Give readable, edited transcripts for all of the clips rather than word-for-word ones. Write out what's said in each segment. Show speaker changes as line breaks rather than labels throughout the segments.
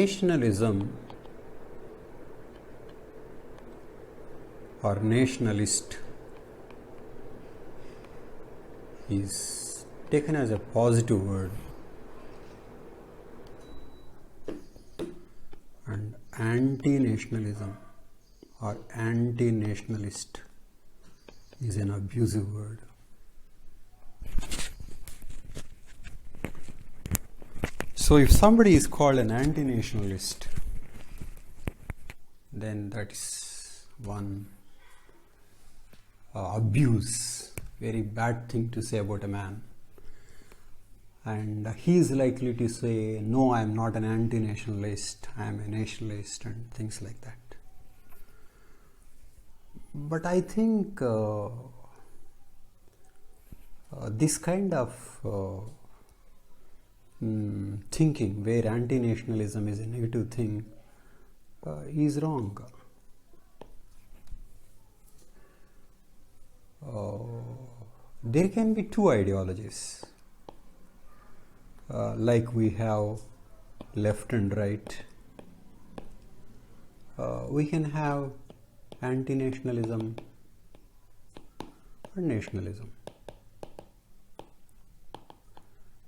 nationalism or nationalist is taken as a positive word, and anti-nationalism or anti-nationalist is an abusive word. So if somebody is called an anti-nationalist, then that is one abuse, very bad thing to say about a man. And he is likely to say, no, I am not an anti-nationalist, I am a nationalist, and things like that. But I think this kind of thinking, where anti-nationalism is a negative thing, is wrong. There can be two ideologies, like we have left and right. We can have anti-nationalism or nationalism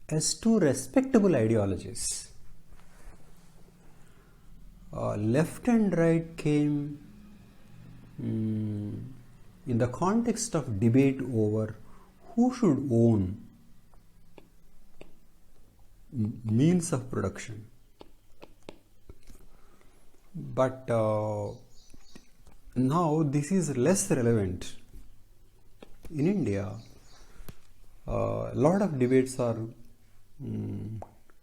as two respectable ideologies. Left and right came in the context of debate over who should own means of production. But now this is less relevant. In India, a lot of debates are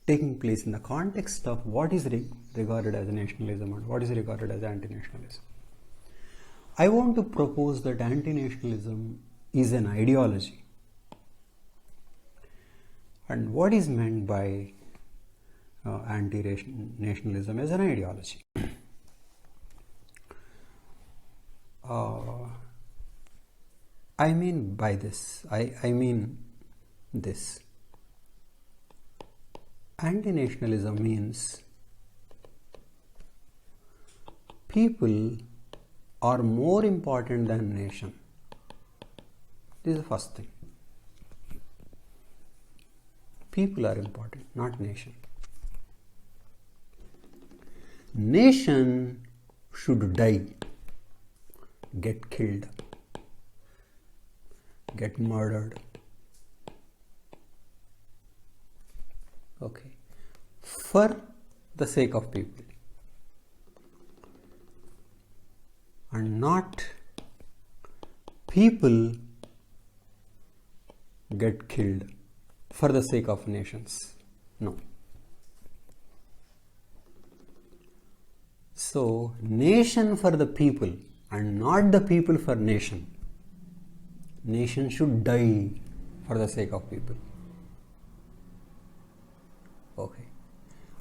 taking place in the context of what is regarded as nationalism and what is regarded as anti-nationalism. I want to propose that anti-nationalism is an ideology. And what is meant by anti-nationalism as an ideology? I mean by this, I mean this. Anti-nationalism means people are more important than nation. This is the first thing. People are important, not nation. Nation should die, get killed, get murdered. Okay, for the sake of people, and not people get killed for the sake of nations. No. So, nation for the people and not the people for nation. Nation should die for the sake of people. Okay.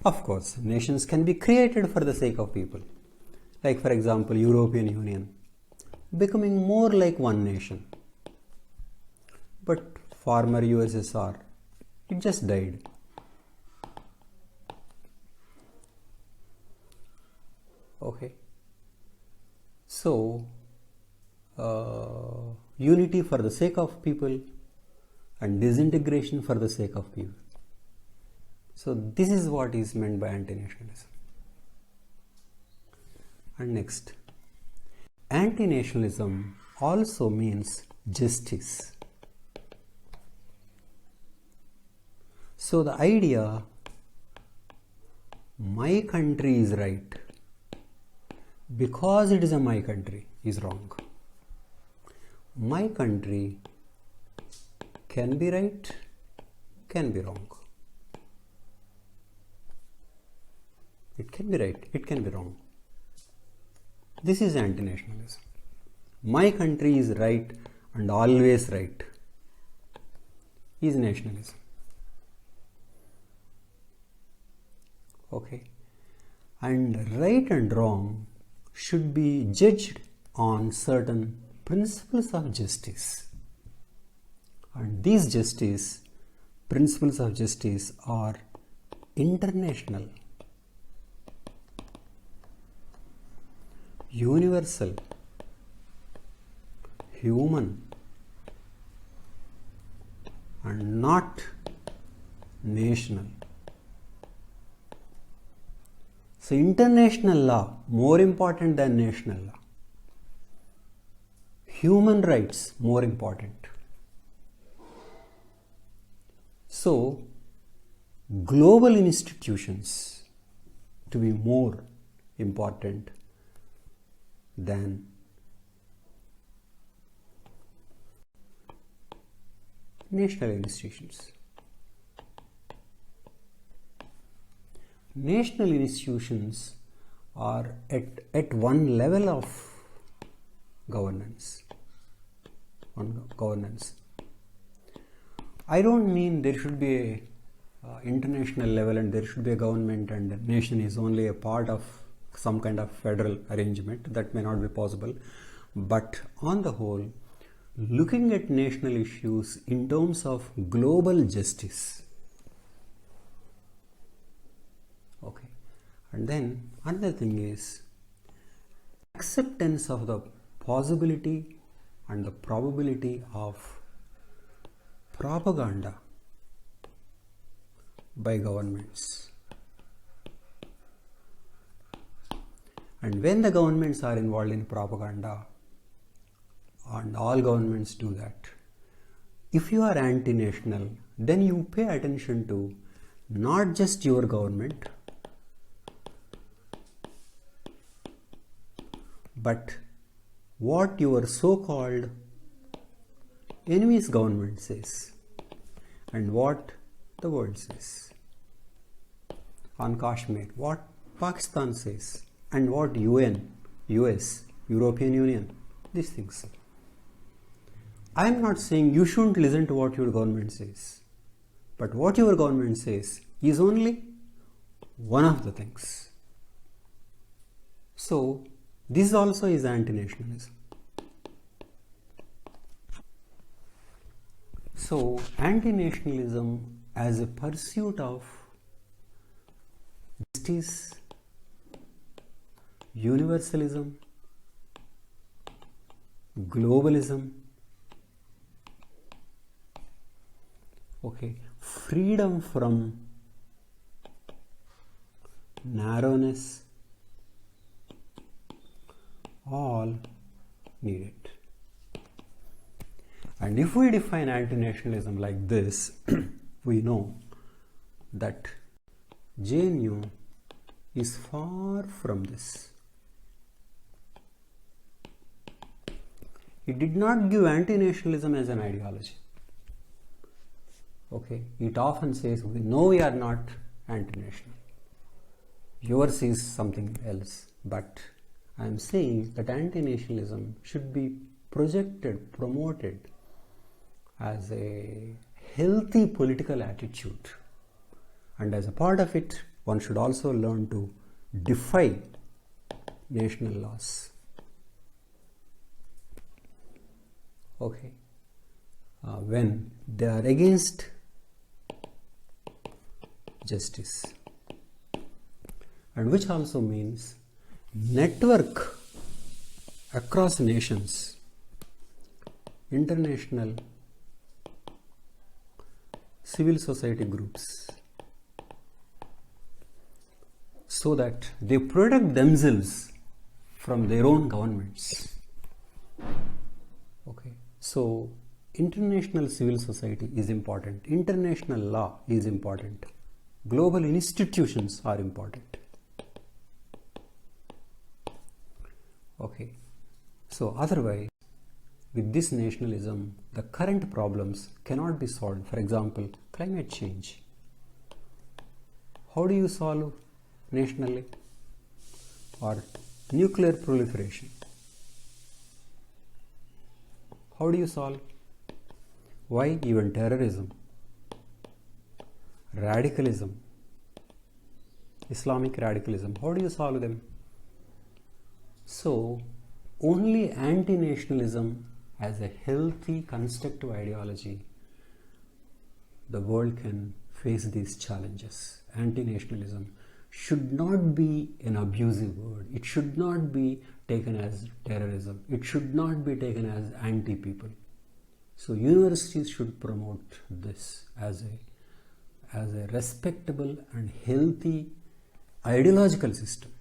Of course, nations can be created for the sake of people. Like, for example, European Union becoming more like one nation. But former USSR, it just died. Okay. So, unity for the sake of people and disintegration for the sake of people. So, this is what is meant by anti-nationalism. And next, anti-nationalism also means justice. So, the idea, my country is right because it is my country, is wrong. My country can be right, can be wrong. It can be right, it can be wrong. This is anti-nationalism. My country is right and always right is nationalism. Okay. And right and wrong should be judged on certain principles of justice. And these principles of justice are international. universal, human, and not national. So international law more important than national law. Human rights more important. So global institutions to be more important than national institutions. National institutions are at one level of governance. I don't mean there should be a international level and there should be a government and the nation is only a part of some kind of federal arrangement. That may not be possible. But on the whole, looking at national issues in terms of global justice. Okay. And then another thing is acceptance of the possibility and the probability of propaganda by governments. And when the governments are involved in propaganda, and all governments do that, if you are anti-national, then you pay attention to not just your government, but what your so-called enemy's government says and what the world says. On Kashmir, what Pakistan says and what UN, US, European Union, these things. I am not saying you shouldn't listen to what your government says, but what your government says is only one of the things. So this also is anti-nationalism. So anti-nationalism as a pursuit of justice, universalism, globalism, okay, freedom from narrowness, all needed. And if we define anti-nationalism like this, we know that JNU is far from this. It did not give anti-nationalism as an ideology. Okay, it often says, we know we are not anti-national. Yours is something else. But I am saying that anti-nationalism should be projected, promoted as a healthy political attitude. And as a part of it, one should also learn to defy national laws. Okay, when they are against justice, and which also means network across nations, international civil society groups, so that they protect themselves from their own governments. Okay, so international civil society is important, international law is important, global institutions are important. Okay, so otherwise, with this nationalism, the current problems cannot be solved. For example, climate change. How do you solve nationally? Or nuclear proliferation. How do you solve? Why even terrorism, radicalism, Islamic radicalism, how do you solve them? So only anti-nationalism as a healthy constructive ideology, the world can face these challenges. Anti-nationalism should not be an abusive word. It should not be taken as terrorism. It should not be taken as anti-people. So universities should promote this as a respectable and healthy ideological system.